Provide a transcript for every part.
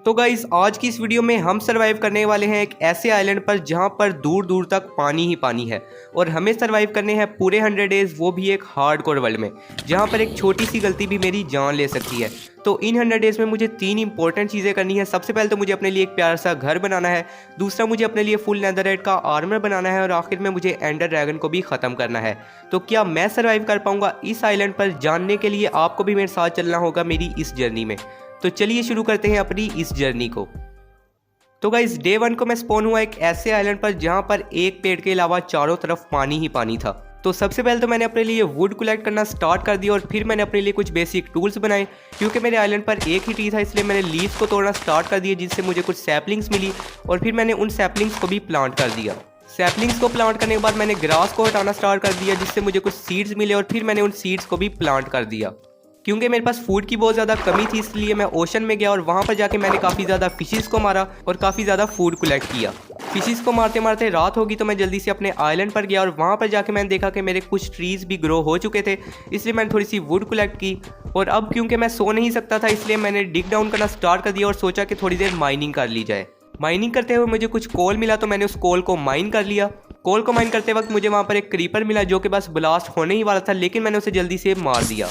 तो गाइस आज की इस वीडियो में हम सरवाइव करने वाले हैं एक ऐसे आइलैंड पर जहां पर दूर दूर तक पानी ही पानी है और हमें सरवाइव करने हैं पूरे 100 डेज, वो भी एक हार्डकोर वर्ल्ड में जहां पर एक छोटी सी गलती भी मेरी जान ले सकती है। तो इन 100 डेज में मुझे 3 इंपॉर्टेंट चीज़ें करनी है। सबसे पहले तो मुझे अपने लिए एक प्यारा सा घर बनाना है, दूसरा मुझे अपने लिए फुल नेदरराइट का आर्मर बनाना है और आखिर में मुझे एंडर ड्रैगन को भी ख़त्म करना है। तो क्या मैं सरवाइव कर पाऊंगा इस आइलैंड पर, जानने के लिए आपको भी मेरे साथ चलना होगा मेरी इस जर्नी में। तो चलिए शुरू करते हैं अपनी इस जर्नी को। तो गाइस डे 1 को मैं स्पॉन हुआ एक ऐसे आइलैंड पर जहां पर एक पेड़ के अलावा चारों तरफ पानी ही पानी था। तो सबसे पहले तो मैंने अपने लिए वुड कलेक्ट करना स्टार्ट कर दिया और फिर मैंने अपने लिए कुछ बेसिक टूल्स बनाए। क्योंकि मेरे आइलैंड पर एक ही ट्री था इसलिए मैंने लीव्स को तोड़ना स्टार्ट कर दिया, जिससे मुझे कुछ सैपलिंग्स मिली और फिर मैंने उन सैपलिंग्स को भी प्लांट कर दिया। सैपलिंग्स को प्लांट करने के बाद मैंने ग्रास को हटाना स्टार्ट कर दिया, जिससे मुझे कुछ सीड्स मिले और फिर मैंने उन सीड्स को भी प्लांट कर दिया। क्योंकि मेरे पास फूड की बहुत ज़्यादा कमी थी इसलिए मैं ओशन में गया और वहाँ पर जाके मैंने काफ़ी ज़्यादा फिशेस को मारा और काफ़ी ज़्यादा फूड कलेक्ट किया। फिशेस को मारते मारते रात होगी तो मैं जल्दी से अपने आइलैंड पर गया और वहाँ पर जाके मैंने देखा कि मेरे कुछ ट्रीज़ भी ग्रो हो चुके थे, इसलिए मैंने थोड़ी सी वुड कलेक्ट की। और अब क्योंकि मैं सो नहीं सकता था इसलिए मैंने डिग डाउन करना स्टार्ट कर दिया और सोचा कि थोड़ी देर माइनिंग कर ली जाए। माइनिंग करते हुए मुझे कुछ कोल मिला तो मैंने उस कोल को माइन कर लिया। कोल को माइन करते वक्त मुझे वहाँ पर एक क्रीपर मिला जो कि बस ब्लास्ट होने ही वाला था, लेकिन मैंने उसे जल्दी से मार दिया।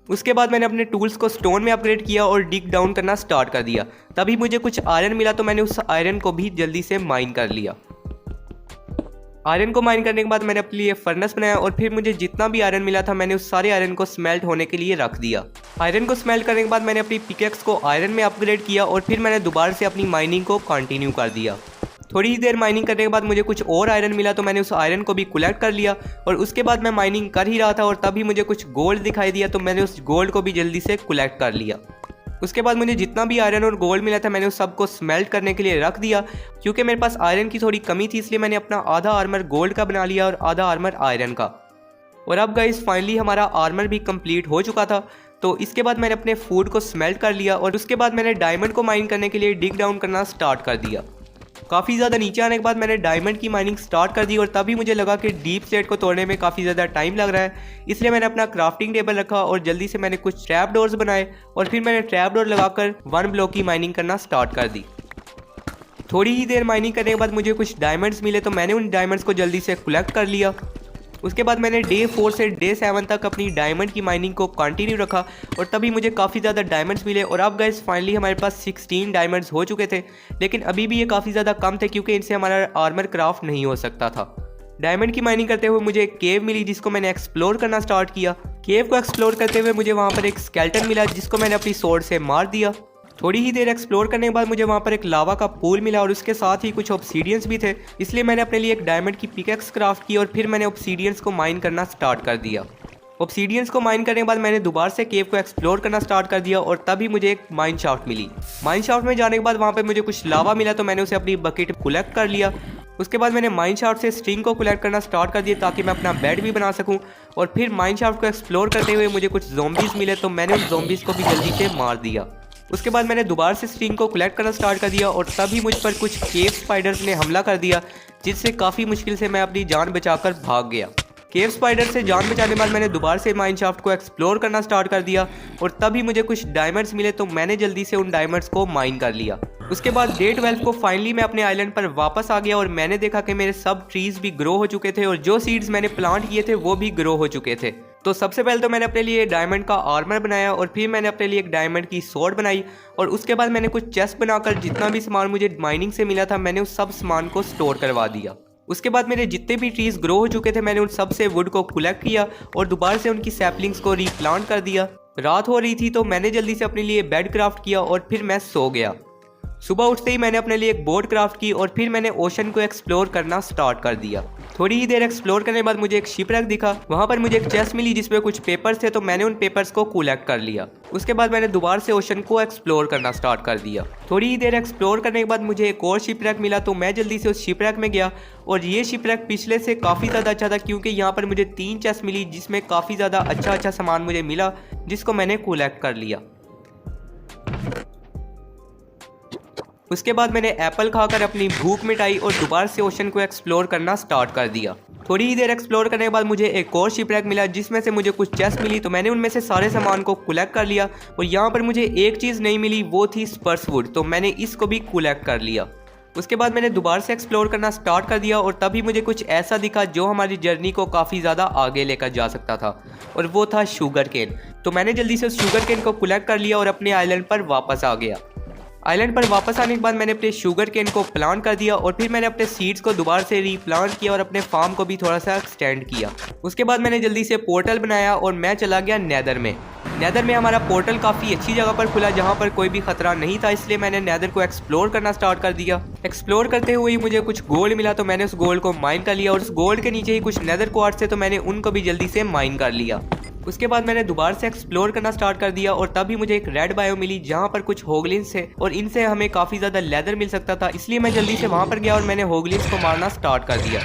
उसके बाद मैंने अपने टूल्स को स्टोन में अपग्रेड किया और डिग डाउन करना स्टार्ट कर दिया। तभी मुझे कुछ आयरन मिला तो मैंने उस आयरन को भी जल्दी से माइन कर लिया। आयरन को माइन करने के बाद मैंने अपने लिए फर्नेस बनाया और फिर मुझे जितना भी आयरन मिला था मैंने उस सारे आयरन को स्मेल्ट होने के लिए रख दिया। आयरन को स्मेल्ट करने के बाद मैंने अपनी पिकेक्स को आयरन में अपग्रेड किया और फिर मैंने दोबारा से अपनी माइनिंग को कंटिन्यू कर दिया। थोड़ी ही देर माइनिंग करने के बाद मुझे कुछ और आयरन मिला तो मैंने उस आयरन को भी कलेक्ट कर लिया और उसके बाद मैं माइनिंग कर ही रहा था और तभी मुझे कुछ गोल्ड दिखाई दिया तो मैंने उस गोल्ड को भी जल्दी से कलेक्ट कर लिया। उसके बाद मुझे जितना भी आयरन और गोल्ड मिला था मैंने उस सबको स्मेल्ट करने के लिए रख दिया। क्योंकि मेरे पास आयरन की थोड़ी कमी थी इसलिए मैंने अपना आधा आर्मर गोल्ड का बना लिया और आधा आर्मर आयरन का। और अब गाइस फाइनली हमारा आर्मर भी कंप्लीट हो चुका था। तो इसके बाद मैंने अपने फूड को स्मेल्ट कर लिया और उसके बाद मैंने डायमंड को माइन करने के लिए डिग डाउन करना स्टार्ट कर दिया। काफ़ी ज़्यादा नीचे आने के बाद मैंने डायमंड की माइनिंग स्टार्ट कर दी और तभी मुझे लगा कि डीप स्लेट को तोड़ने में काफ़ी ज़्यादा टाइम लग रहा है, इसलिए मैंने अपना क्राफ्टिंग टेबल रखा और जल्दी से मैंने कुछ ट्रैप डोर्स बनाए और फिर मैंने ट्रैप डोर लगाकर 1 ब्लॉक की माइनिंग करना स्टार्ट कर दी। थोड़ी ही देर माइनिंग करने के बाद मुझे कुछ डायमंड्स मिले तो मैंने उन डायमंड्स को जल्दी से कलेक्ट कर लिया। उसके बाद मैंने डे 4 से डे 7 तक अपनी डायमंड की माइनिंग को कंटिन्यू रखा और तभी मुझे काफ़ी ज़्यादा डायमंड्स मिले। और अब गाइस फाइनली हमारे पास 16 डायमंड्स हो चुके थे, लेकिन अभी भी ये काफ़ी ज़्यादा कम थे क्योंकि इनसे हमारा आर्मर क्राफ्ट नहीं हो सकता था। डायमंड की माइनिंग करते हुए मुझे एक केव मिली जिसको मैंने एक्सप्लोर करना स्टार्ट किया। केव को एक्सप्लोर करते हुए मुझे वहाँ पर एक स्केलेटन मिला जिसको मैंने अपनी स्वॉर्ड से मार दिया। थोड़ी ही देर एक्सप्लोर करने के बाद मुझे वहाँ पर एक लावा का पूल मिला और उसके साथ ही कुछ ऑब्सीडियंस भी थे, इसलिए मैंने अपने लिए एक डायमंड की पिकेक्स क्राफ्ट की और फिर मैंने ऑब्सीडियंस को माइन करना स्टार्ट कर दिया। ऑब्सीडियंस को माइन करने के बाद मैंने दोबारा से केव को एक्सप्लोर करना स्टार्ट कर दिया और तभी मुझे एक माइन शाफ्ट मिली। माइन शाफ्ट में जाने के बाद वहाँ पर मुझे कुछ लावा मिला तो मैंने उसे अपनी बकेट कलेक्ट कर लिया। उसके बाद मैंने माइन शाफ्ट से स्ट्रिंग को कलेक्ट करना स्टार्ट कर दिया ताकि मैं अपना बेड भी बना सकूं। और फिर माइन शाफ्ट को एक्सप्लोर करते हुए मुझे कुछ ज़ॉम्बीज़ मिले तो मैंने उन ज़ॉम्बीज़ को भी जल्दी से मार दिया। उसके बाद मैंने दोबारा से स्ट्रिंग को कलेक्ट करना स्टार्ट कर दिया और तभी मुझ पर कुछ केव स्पाइडर्स ने हमला कर दिया, जिससे काफ़ी मुश्किल से मैं अपनी जान बचाकर भाग गया। केव स्पाइडर से जान बचाने के बाद मैंने दोबारा से माइन शाफ्ट को एक्सप्लोर करना स्टार्ट कर दिया और तभी मुझे कुछ डायमंड्स मिले तो मैंने जल्दी से उन डायमंड्स को माइन कर लिया। उसके बाद डे 12 को फाइनली मैं अपने आइलैंड पर वापस आ गया और मैंने देखा कि मेरे सब ट्रीज भी ग्रो हो चुके थे और जो सीड्स मैंने प्लांट किए थे वो भी ग्रो हो चुके थे। तो सबसे पहले तो मैंने अपने लिए डायमंड का आर्मर बनाया और फिर मैंने अपने लिए एक डायमंड की स्वॉर्ड बनाई और उसके बाद मैंने कुछ चेस्ट बनाकर जितना भी सामान मुझे माइनिंग से मिला था मैंने उस सब सामान को स्टोर करवा दिया। उसके बाद मेरे जितने भी ट्रीज ग्रो हो चुके थे मैंने उन सब से वुड को कलेक्ट किया और दोबारा से उनकी सैपलिंग्स को रीप्लांट कर दिया। रात हो रही थी तो मैंने जल्दी से अपने लिए बेड क्राफ्ट किया और फिर मैं सो गया। सुबह उठते ही मैंने अपने लिए एक बोट क्राफ्ट की और फिर मैंने ओशन को एक्सप्लोर करना स्टार्ट कर दिया। थोड़ी ही देर एक्सप्लोर करने के बाद मुझे एक शिपरेक दिखा, वहाँ पर मुझे एक चेस्ट मिली जिसमें कुछ पेपर्स थे तो मैंने उन पेपर्स को कलेक्ट कर लिया। उसके बाद मैंने दोबारा से ओशन को एक्सप्लोर करना स्टार्ट कर दिया। थोड़ी ही देर एक्सप्लोर करने के बाद मुझे एक और शिपरेक मिला तो मैं जल्दी से उस शिपरेक में गया और ये शिपरेक पिछले से काफ़ी ज़्यादा अच्छा था क्योंकि यहाँ पर मुझे 3 चेस्ट मिली जिसमें काफ़ी ज़्यादा अच्छा सामान मुझे मिला जिसको मैंने कलेक्ट कर लिया। उसके बाद मैंने एप्पल खाकर अपनी भूख मिटाई और दोबारा से ओशन को एक्सप्लोर करना स्टार्ट कर दिया। थोड़ी ही देर एक्सप्लोर करने के बाद मुझे एक और शिपरैक मिला जिसमें से मुझे कुछ चेस्ट मिली, तो मैंने उनमें से सारे सामान को कलेक्ट कर लिया। और यहाँ पर मुझे एक चीज़ नहीं मिली, वो थी स्पर्स वुड, तो मैंने इसको भी कलेक्ट कर लिया। उसके बाद मैंने दोबारा से एक्सप्लोर करना स्टार्ट कर दिया और तभी मुझे कुछ ऐसा दिखा जो हमारी जर्नी को काफ़ी ज़्यादा आगे लेकर जा सकता था, और वो था शुगर केन। तो मैंने जल्दी से उस शुगर केन को कलेक्ट कर लिया और अपने आइलैंड पर वापस आ गया। आइलैंड पर वापस आने के बाद मैंने अपने शुगर केन को प्लांट कर दिया और फिर मैंने अपने सीड्स को दोबारा से रीप्लांट किया और अपने फार्म को भी थोड़ा सा एक्सटेंड किया। उसके बाद मैंने जल्दी से पोर्टल बनाया और मैं चला गया नेदर में। नेदर में हमारा पोर्टल काफ़ी अच्छी जगह पर खुला जहाँ पर कोई भी खतरा नहीं था, इसलिए मैंने नेदर को एक्सप्लोर करना स्टार्ट कर दिया। एक्सप्लोर करते हुए ही मुझे कुछ गोल्ड मिला, तो मैंने उस गोल्ड को माइन कर लिया और उस गोल्ड के नीचे ही कुछ नेदर क्वार्ट्ज थे, तो मैंने उनको भी जल्दी से माइन कर लिया। उसके बाद मैंने दोबारा से एक्सप्लोर करना स्टार्ट कर दिया और तभी मुझे एक रेड बायो मिली जहाँ पर कुछ होगलिन्स थे और इनसे हमें काफ़ी ज़्यादा लेदर मिल सकता था, इसलिए मैं जल्दी से वहाँ पर गया और मैंने होगलिन्स को मारना स्टार्ट कर दिया।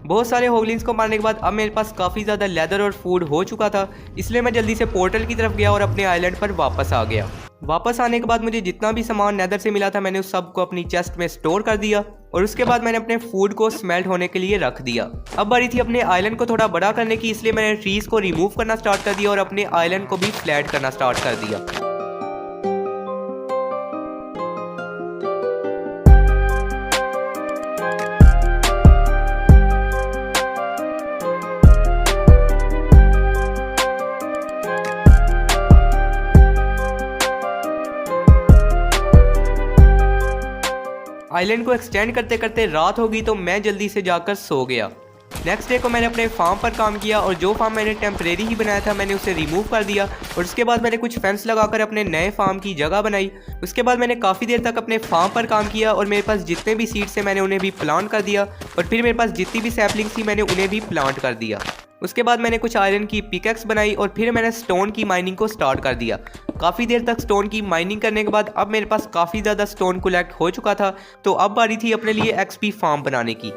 बहुत सारे होगलिन्स को मारने के बाद अब मेरे पास काफ़ी ज़्यादा लेदर और फूड हो चुका था, इसलिए मैं जल्दी से पोर्टल की तरफ गया और अपने आइलैंड पर वापस आ गया। वापस आने के बाद मुझे जितना भी सामान नेदर से मिला था मैंने उस सब को अपनी चेस्ट में स्टोर कर दिया और उसके बाद मैंने अपने फूड को स्मेल्ट होने के लिए रख दिया। अब बारी थी अपने आइलैंड को थोड़ा बड़ा करने की, इसलिए मैंने ट्रीज को रिमूव करना स्टार्ट कर दिया और अपने आइलैंड को भी फ्लैट करना स्टार्ट कर दिया। आइलैंड को एक्सटेंड करते करते रात हो गई, तो मैं जल्दी से जाकर सो गया। नेक्स्ट डे को मैंने अपने फार्म पर काम किया और जो फार्म मैंने टेम्परेरी ही बनाया था मैंने उसे रिमूव कर दिया और उसके बाद मैंने कुछ फेंस लगाकर अपने नए फार्म की जगह बनाई। उसके बाद मैंने काफ़ी देर तक अपने फार्म पर काम किया और मेरे पास जितने भी सीड्स थे मैंने उन्हें भी प्लांट कर दिया और फिर मेरे पास जितनी भी सैपलिंग्स थी मैंने उन्हें भी प्लांट कर दिया। उसके बाद मैंने कुछ आयरन की पिकैक्स बनाई और फिर मैंने स्टोन की माइनिंग को स्टार्ट कर दिया। काफ़ी देर तक स्टोन की माइनिंग करने के बाद अब मेरे पास काफ़ी ज़्यादा स्टोन कलेक्ट हो चुका था, तो अब बारी थी अपने लिए एक्सपी फार्म बनाने की।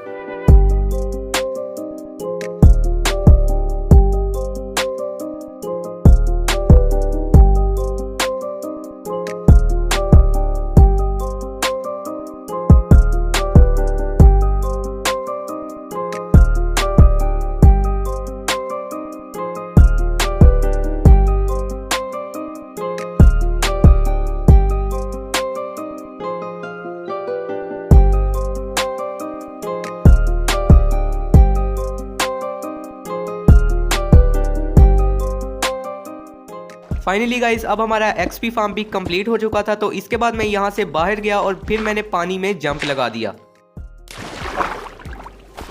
फाइनली गाइस अब हमारा एक्सपी फार्म भी कंप्लीट हो चुका था, तो इसके बाद मैं यहाँ से बाहर गया और फिर मैंने पानी में जंप लगा दिया।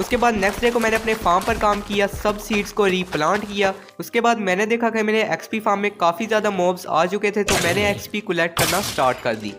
उसके बाद नेक्स्ट डे को मैंने अपने फार्म पर काम किया, सब सीड्स को रीप्लांट किया। उसके बाद मैंने देखा कि मेरे एक्सपी फार्म में काफ़ी ज़्यादा मॉब्स आ चुके थे, तो मैंने एक्सपी कलेक्ट करना स्टार्ट कर दी।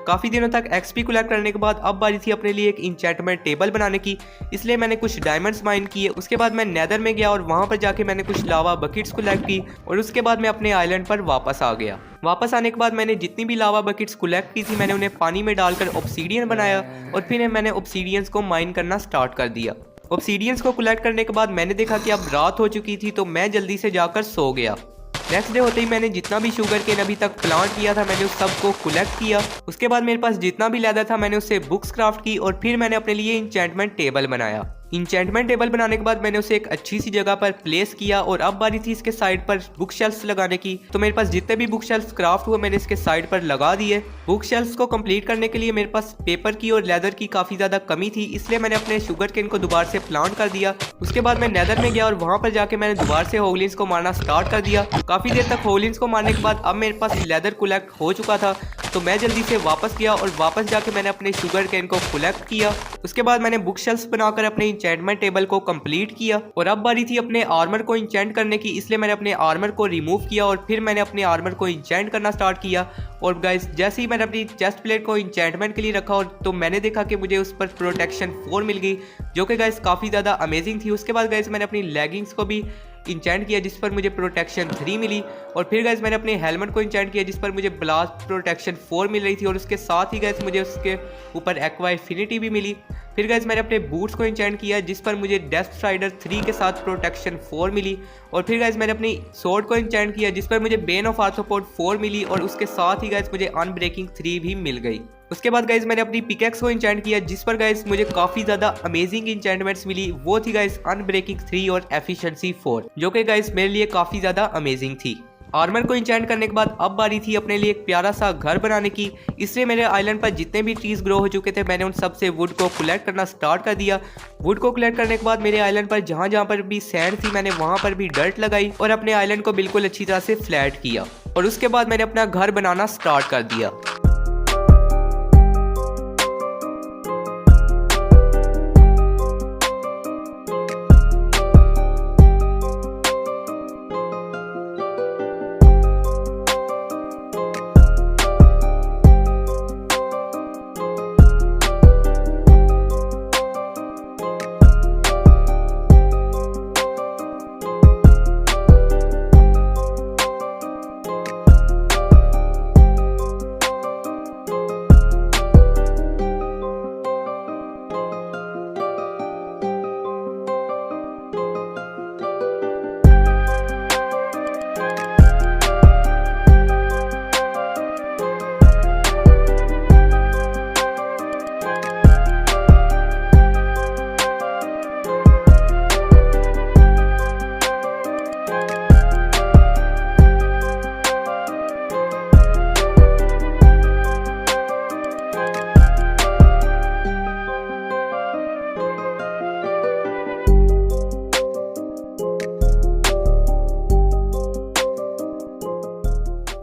काफ़ी दिनों तक एक्सपी कलेक्ट करने के बाद अब बारी थी अपने लिए एक इंचेंटमेंट टेबल बनाने की, इसलिए मैंने कुछ डायमंड्स माइन किए। उसके बाद मैं नेदर में गया और वहां पर जाके मैंने कुछ लावा बकेट्स कलेक्ट की और उसके बाद मैं अपने आइलैंड पर वापस आ गया। वापस आने के बाद मैंने जितनी भी लावा बकेट्स कलेक्ट की थी मैंने उन्हें पानी में डालकर ऑब्सीडियन बनाया और फिर मैंने ऑब्सीडियंस को माइन करना स्टार्ट कर दिया। ऑब्सीडियंस को कलेक्ट करने के बाद मैंने देखा कि अब रात हो चुकी थी, तो मैं जल्दी से जाकर सो गया। नेक्स्ट डे होते ही मैंने जितना भी शुगर केन अभी तक प्लांट किया था मैंने उस सब को कलेक्ट किया। उसके बाद मेरे पास जितना भी लेदर था मैंने उससे बुक्स क्राफ्ट की और फिर मैंने अपने लिए इंचेंटमेंट टेबल बनाया। इंचेंटमेंट टेबल बनाने के बाद मैंने उसे एक अच्छी सी जगह पर प्लेस किया और अब बारी थी इसके साइड पर बुक शेल्फ्स लगाने की। तो मेरे पास जितने भी बुक शेल्फ्स क्राफ्ट हुए मैंने इसके साइड पर लगा दिए। बुक शेल्फ्स को कंप्लीट करने के लिए मेरे पास पेपर की और लेदर की काफ़ी ज़्यादा कमी थी, इसलिए मैंने अपने शुगर केन को दोबारा से प्लांट कर दिया। उसके बाद मैं नेदर में गया और वहाँ पर जाके मैंने दोबारा से होगलिन्स को मारना स्टार्ट कर दिया। काफ़ी देर तक होगलिन्स को मारने के बाद अब मेरे पास लेदर कलेक्ट हो चुका था, तो मैं जल्दी से वापस गया और वापस जाके मैंने अपने शुगर केन को कलेक्ट किया। उसके बाद मैंने बुक शेल्फ्स बनाकर अपने इंचेंटमेंट टेबल को कंप्लीट किया और अब बारी थी अपने आर्मर को इंचेंट करने की, इसलिए मैंने अपने आर्मर को रिमूव किया और फिर मैंने अपने आर्मर को इंचेंट करना स्टार्ट किया। और गाइस जैसे ही मैंने अपनी चेस्ट प्लेट को इंचेंटमेंट के लिए रखा और तो मैंने देखा कि मुझे उस पर प्रोटेक्शन 4 मिल गई, जो कि गाइस काफ़ी ज़्यादा अमेजिंग थी। उसके बाद गाइस मैंने अपनी लेगिंग्स को भी इंचेंट किया जिस पर मुझे प्रोटेक्शन 3 मिली। और फिर गाइस मैंने अपने हेलमेट को इंचेंट किया जिस पर मुझे ब्लास्ट प्रोटेक्शन 4 मिल रही थी और उसके साथ ही गाइस मुझे उसके ऊपर एक्वा इंफिनिटी भी मिली। फिर गाइस मैंने अपने बूट्स को इंचेंट किया जिस पर मुझे डेथ स्ट्राइडर 3 के साथ प्रोटेक्शन 4 मिली। और फिर गाइस मैंने अपनी स्वॉर्ड को इंचेंट किया जिस पर मुझे बेन ऑफ आर्थ्रोपोड 4 मिली और उसके साथ ही गाइस मुझे अनब्रेकिंग 3 भी मिल गई। उसके बाद गाइस मैंने अपनी पिकेक्स को इंचेंट किया जिस पर गाइस मुझे काफी ज्यादा अमेजिंग इंचेंटमेंट्स मिली। वो थी गाइस अनब्रेकिंग 3 और एफिशिएंसी 4 जो कि गाइस मेरे लिए काफी ज्यादा अमेजिंग थी। आर्मर को इंचेंट करने के बाद अब बारी थी अपने लिए एक प्यारा सा घर बनाने की। इसलिए मेरे आइलैंड पर जितने भी ट्रीज ग्रो हो चुके थे मैंने उन सब से वुड को कलेक्ट करना स्टार्ट कर दिया। वुड को कलेक्ट करने के बाद मेरे आइलैंड पर जहाँ जहाँ पर भी सैंड थी मैंने वहाँ पर भी डर्ट लगाई और अपने आइलैंड को बिल्कुल अच्छी तरह से फ्लैट किया। और उसके बाद मैंने अपना घर बनाना स्टार्ट कर दिया।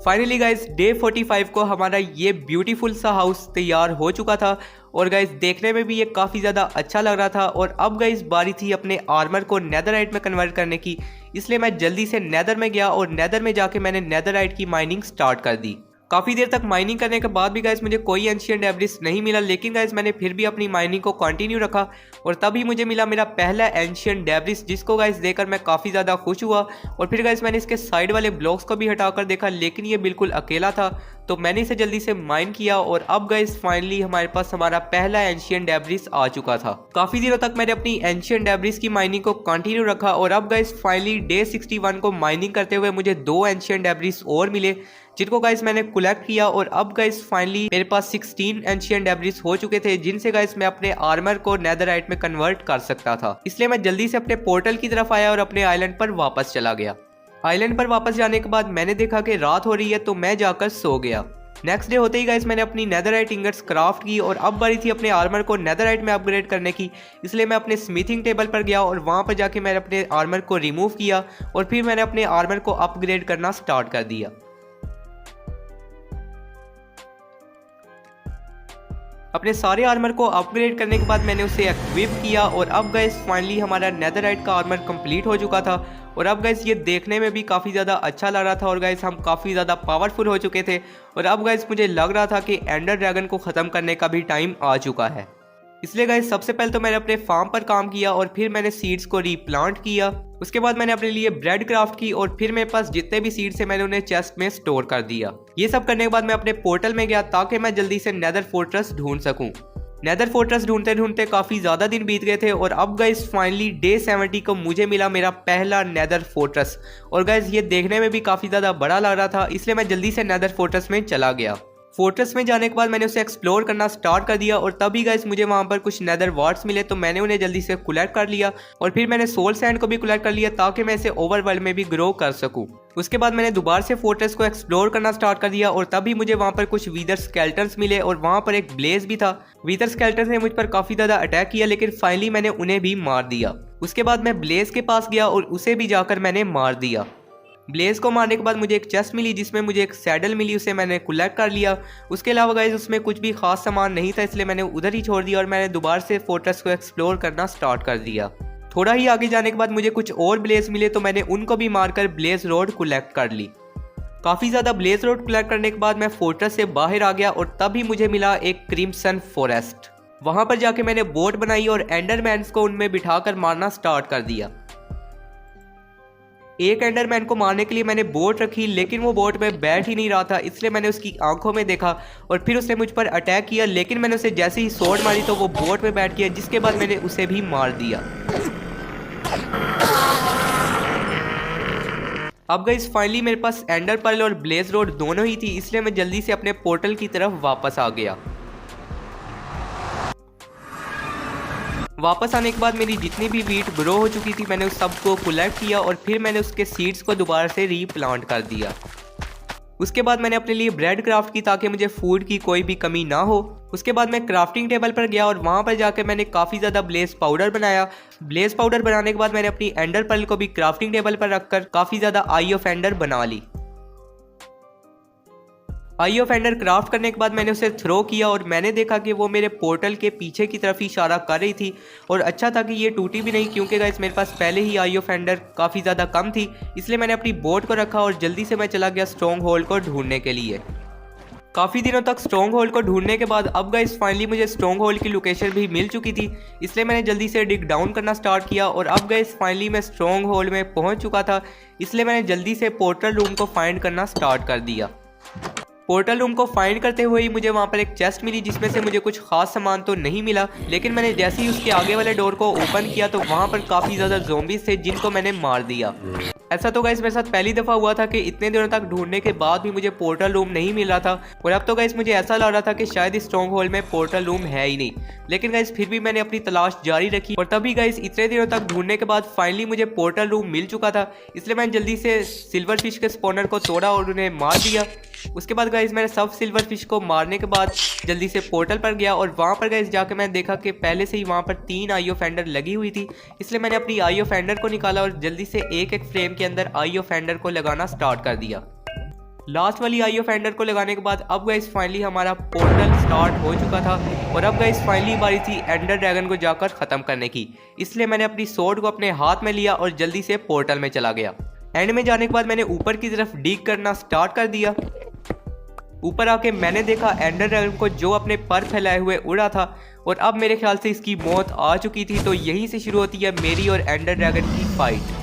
फाइनली गाइस डे 45 को हमारा ये ब्यूटीफुल सा हाउस तैयार हो चुका था और गाइस देखने में भी ये काफ़ी ज़्यादा अच्छा लग रहा था। और अब गाइस बारी थी अपने आर्मर को नेदरराइट में कन्वर्ट करने की। इसलिए मैं जल्दी से नेदर में गया और नेदर में जाके मैंने नेदरराइट की माइनिंग स्टार्ट कर दी। काफ़ी देर तक माइनिंग करने के बाद भी गाइस मुझे कोई एंशिएंट डेब्रिस नहीं मिला, लेकिन गाइस मैंने फिर भी अपनी माइनिंग को कंटिन्यू रखा और तभी मुझे मिला मेरा पहला एंशिएंट डेब्रिस जिसको गाइस देखकर मैं काफ़ी ज़्यादा खुश हुआ। और फिर गाइस मैंने इसके साइड वाले ब्लॉक्स को भी हटाकर देखा लेकिन ये बिल्कुल अकेला था, तो मैंने इसे जल्दी से माइन किया और अब गाइस फाइनली हमारे पास हमारा पहला एंशिएंट डेब्रिस आ चुका था। काफ़ी दिनों तक मैंने अपनी एंशिएंट डेब्रिस की माइनिंग को कंटिन्यू रखा और अब गाइस फाइनली डे 61 को माइनिंग करते हुए मुझे 2 एंशिएंट डेब्रिस और मिले जिनको गाइस मैंने कलेक्ट किया। और अब गाइस फाइनली मेरे पास 16 एंशिएंट डेब्रिस हो चुके थे जिनसे गाइस मैं अपने आर्मर को नेदरराइट में कन्वर्ट कर सकता था। इसलिए मैं जल्दी से अपने पोर्टल की तरफ आया और अपने आइलैंड पर वापस चला गया। आइलैंड पर वापस जाने के बाद मैंने देखा कि रात हो रही है तो मैं जाकर सो गया। नेक्स्ट डे होते ही गाइस मैंने अपनी नेदरराइट इंगट्स क्राफ्ट की और अब बारी थी अपने आर्मर को नेदरराइट में अपग्रेड करने की। इसलिए मैं अपने स्मिथिंग टेबल पर गया और वहां पर जाके मैंने अपने आर्मर को रिमूव किया और फिर मैंने अपने आर्मर को अपग्रेड करना स्टार्ट कर दिया। अपने सारे आर्मर को अपग्रेड करने के बाद मैंने उसे एक्विप किया और अब गाइस फाइनली हमारा नेदरराइट का आर्मर कंप्लीट हो चुका था। और अब गाइस ये देखने में भी काफ़ी ज़्यादा अच्छा लग रहा था और गाइस हम काफ़ी ज़्यादा पावरफुल हो चुके थे। और अब गाइस मुझे लग रहा था कि एंडर ड्रैगन को ख़त्म करने का भी टाइम आ चुका है। इसलिए गाइस सबसे पहले तो मैंने अपने फार्म पर काम किया और फिर मैंने सीड्स को रीप्लांट किया। उसके बाद मैंने अपने लिए ब्रेड क्राफ्ट की और फिर मेरे पास जितने भी सीड्स थे मैंने उन्हें चेस्ट में स्टोर कर दिया। ये सब करने के बाद मैं अपने पोर्टल में गया ताकि मैं जल्दी से नेदर फोर्ट्रेस ढूंढ सकूं। नेदर फोर्ट्रेस ढूंढते ढूंढते काफ़ी ज़्यादा दिन बीत गए थे और अब गाइस फाइनली डे 70 को मुझे मिला मेरा पहला नेदर फोर्ट्रेस। और गाइस ये देखने में भी काफ़ी ज़्यादा बड़ा लग रहा था, इसलिए मैं जल्दी से नेदर फोर्ट्रेस में चला गया। फोर्ट्रेस में जाने के बाद मैंने उसे एक्सप्लोर करना स्टार्ट कर दिया और तभी गाइस मुझे वहाँ पर कुछ नेदर वार्ड्स मिले, तो मैंने उन्हें जल्दी से कलेक्ट कर लिया और फिर मैंने सोल सैंड को भी कलेक्ट कर लिया ताकि मैं इसे ओवरवर्ल्ड में भी ग्रो कर सकूं। उसके बाद मैंने दोबारा से फोर्ट्रेस को एक्सप्लोर करना स्टार्ट कर दिया और तभी मुझे वहाँ पर कुछ वीदर स्केल्टन्स मिले और वहाँ पर एक ब्लेज भी था। वीदर स्केल्टन्स ने मुझ पर काफ़ी ज़्यादा अटैक किया लेकिन फाइनली मैंने उन्हें भी मार दिया। उसके बाद मैं ब्लेज के पास गया और उसे भी जाकर मैंने मार दिया। ब्लेज को मारने के बाद मुझे एक चेस्ट मिली जिसमें मुझे एक सैडल मिली, उसे मैंने कलेक्ट कर लिया। उसके अलावा गाइस उसमें कुछ भी खास सामान नहीं था, इसलिए मैंने उधर ही छोड़ दिया और मैंने दोबारा से फोर्ट्रेस को एक्सप्लोर करना स्टार्ट कर दिया। थोड़ा ही आगे जाने के बाद मुझे कुछ और ब्लेज मिले, तो मैंने उनको भी मारकर ब्लेज रोड कलेक्ट कर ली। काफ़ी ज़्यादा ब्लेज रोड कलेक्ट करने के बाद मैं फोर्ट्रेस से बाहर आ गया और तभी मुझे मिला एक क्रिम्सन फॉरेस्ट। वहाँ पर जाके मैंने बोट बनाई और एंडरमैन्स को उनमें बिठाकर मारना स्टार्ट कर दिया। एक एंडरमैन को मारने के लिए मैंने बोट रखी, लेकिन वो बोट में बैठ ही नहीं रहा था, इसलिए मैंने उसकी आंखों में देखा और फिर उसने मुझ पर अटैक किया। लेकिन मैंने उसे जैसे ही स्वॉर्ड मारी तो वो बोट में बैठ गया, जिसके बाद मैंने उसे भी मार दिया। अब गाइस फाइनली मेरे पास एंडर पर्ल और ब्लेज रोड दोनों ही थी, इसलिए मैं जल्दी से अपने पोर्टल की तरफ वापस आ गया। वापस आने के बाद मेरी जितनी भी वीट ग्रो हो चुकी थी मैंने उस सबको कलेक्ट किया और फिर मैंने उसके सीड्स को दोबारा से रीप्लांट कर दिया। उसके बाद मैंने अपने लिए ब्रेड क्राफ्ट की ताकि मुझे फूड की कोई भी कमी ना हो। उसके बाद मैं क्राफ्टिंग टेबल पर गया और वहाँ पर जाकर मैंने काफ़ी ज़्यादा ब्लेज पाउडर बनाया। ब्लेज पाउडर बनाने के बाद मैंने अपनी एंडर पर्ल को भी क्राफ्टिंग टेबल पर रखकर काफ़ी ज़्यादा आई ऑफ एंडर बना ली। आई ऑफ एंडर क्राफ्ट करने के बाद मैंने उसे थ्रो किया और मैंने देखा कि वो मेरे पोर्टल के पीछे की तरफ ही इशारा कर रही थी और अच्छा था कि ये टूटी भी नहीं, क्योंकि गाइस मेरे पास पहले ही आई ऑफ एंडर काफ़ी ज़्यादा कम थी। इसलिए मैंने अपनी बोट को रखा और जल्दी से मैं चला गया स्ट्रॉन्ग होल्ड को ढूंढने के लिए। काफ़ी दिनों तक स्ट्रॉन्ग होल्ड को ढूंढने के बाद अब गाइस फाइनली मुझे स्ट्रॉन्ग होल्ड की लोकेशन भी मिल चुकी थी, इसलिए मैंने जल्दी से डिग डाउन करना स्टार्ट किया और अब गाइस फाइनली मैं स्ट्रॉन्ग होल्ड में पहुंच चुका था, इसलिए मैंने जल्दी से पोर्टल रूम को फाइंड करना स्टार्ट कर दिया। पोर्टल रूम को फाइंड करते हुए ही मुझे वहाँ पर एक चेस्ट मिली, जिसमें से मुझे कुछ खास सामान तो नहीं मिला, लेकिन मैंने जैसे ही उसके आगे वाले डोर को ओपन किया तो वहाँ पर काफ़ी ज़्यादा ज़ॉम्बीज़ थे जिनको मैंने मार दिया। ऐसा तो गाइस मेरे साथ पहली दफ़ा हुआ था कि इतने दिनों तक ढूंढने के बाद भी मुझे पोर्टल रूम नहीं मिल रहा था और अब तो गाइस मुझे ऐसा लग रहा था कि शायद इस स्ट्रॉन्ग होल्ड में पोर्टल रूम है ही नहीं। लेकिन गाइस फिर भी मैंने अपनी तलाश जारी रखी और तभी गाइस इतने दिनों तक ढूंढने के बाद फाइनली मुझे पोर्टल रूम मिल चुका था, इसलिए मैंने जल्दी से सिल्वर फिश के स्पॉनर को तोड़ा और उन्हें मार दिया। उसके बाद गाइस मैंने सब सिल्वर फिश को मारने के बाद जल्दी से पोर्टल पर गया और वहाँ पर गाइस जाके मैंने देखा कि पहले से ही वहाँ पर 3 आई ऑफ एंडर लगी हुई थी, इसलिए मैंने अपनी आई ऑफ एंडर को निकाला और जल्दी से एक एक फ्रेम के अंदर आई ऑफ एंडर को लगाना स्टार्ट कर दिया। लास्ट वाली आई ऑफ एंडर को लगाने के बाद अब गाइस फाइनली हमारा पोर्टल स्टार्ट हो चुका था और अब गाइस फाइनली बारी थी एंडर ड्रैगन को जाकर ख़त्म करने की, इसलिए मैंने अपनी सोर्ड को अपने हाथ में लिया और जल्दी से पोर्टल में चला गया। एंड में जाने के बाद मैंने ऊपर की तरफ डिग करना स्टार्ट कर दिया। ऊपर आके मैंने देखा एंडर ड्रैगन को जो अपने पर फैलाए हुए उड़ा था और अब मेरे ख्याल से इसकी मौत आ चुकी थी, तो यहीं से शुरू होती है मेरी और एंडर ड्रैगन की फाइट।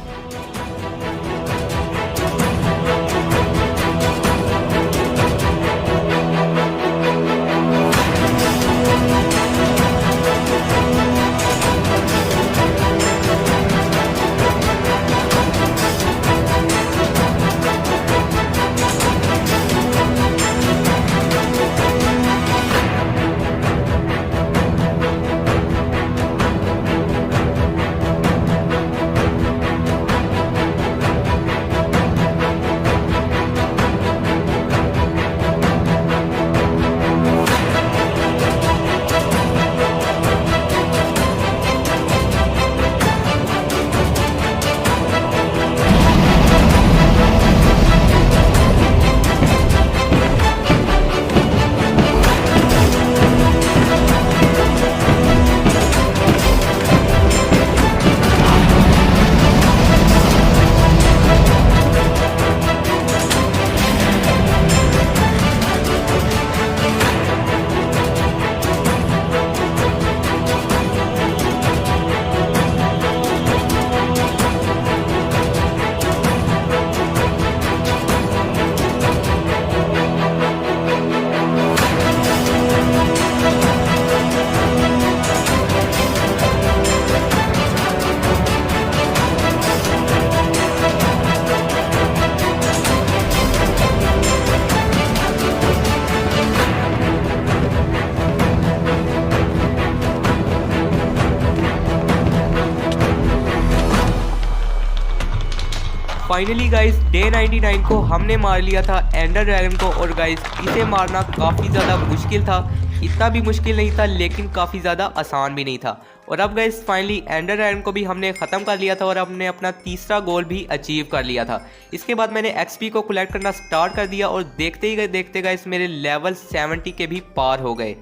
फाइनली गाइस डे 99 को हमने मार लिया था एंडर ड्रैगन को और गाइस इसे मारना काफ़ी ज़्यादा मुश्किल था। इतना भी मुश्किल नहीं था लेकिन काफ़ी ज़्यादा आसान भी नहीं था। और अब गाइस फाइनली एंडर ड्रैगन को भी हमने ख़त्म कर लिया था और हमने अपना तीसरा गोल भी अचीव कर लिया था। इसके बाद मैंने एक्सपी को कलेक्ट करना स्टार्ट कर दिया और देखते ही देखते गाइस मेरे लेवल 70 के भी पार हो गए।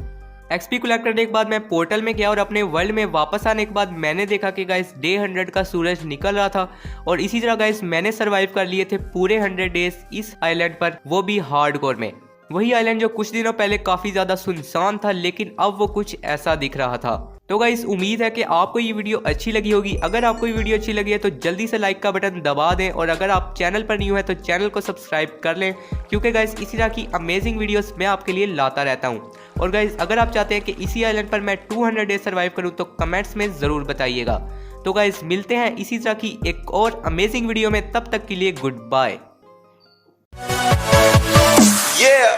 एक्सपी कलेक्ट करने के बाद मैं पोर्टल में गया और अपने वर्ल्ड में वापस आने के बाद मैंने देखा कि गाइस डे 100 का सूरज निकल रहा था और इसी तरह गाइस मैंने सरवाइव कर लिए थे पूरे 100 डेज इस आइलैंड पर, वो भी हार्डकोर में। वही आइलैंड जो कुछ दिनों पहले काफी ज्यादा सुनसान था, लेकिन अब वो कुछ ऐसा दिख रहा था। तो गाइस उम्मीद है कि आपको ये वीडियो अच्छी लगी होगी। अगर आपको ये वीडियो अच्छी लगी है तो जल्दी से लाइक का बटन दबा दें, और अगर आप चैनल पर न्यू है तो चैनल को सब्सक्राइब कर लें, क्योंकि गाइस इसी तरह की अमेजिंग वीडियोस मैं आपके लिए लाता रहता हूँ। और गाइस अगर आप चाहते हैं कि इसी आइलैंड पर मैं 200 डेज सर्वाइव करूँ तो कमेंट्स में ज़रूर बताइएगा। तो गाइस मिलते हैं इसी तरह की एक और अमेजिंग वीडियो में, तब तक के लिए गुड बाय। Yeah.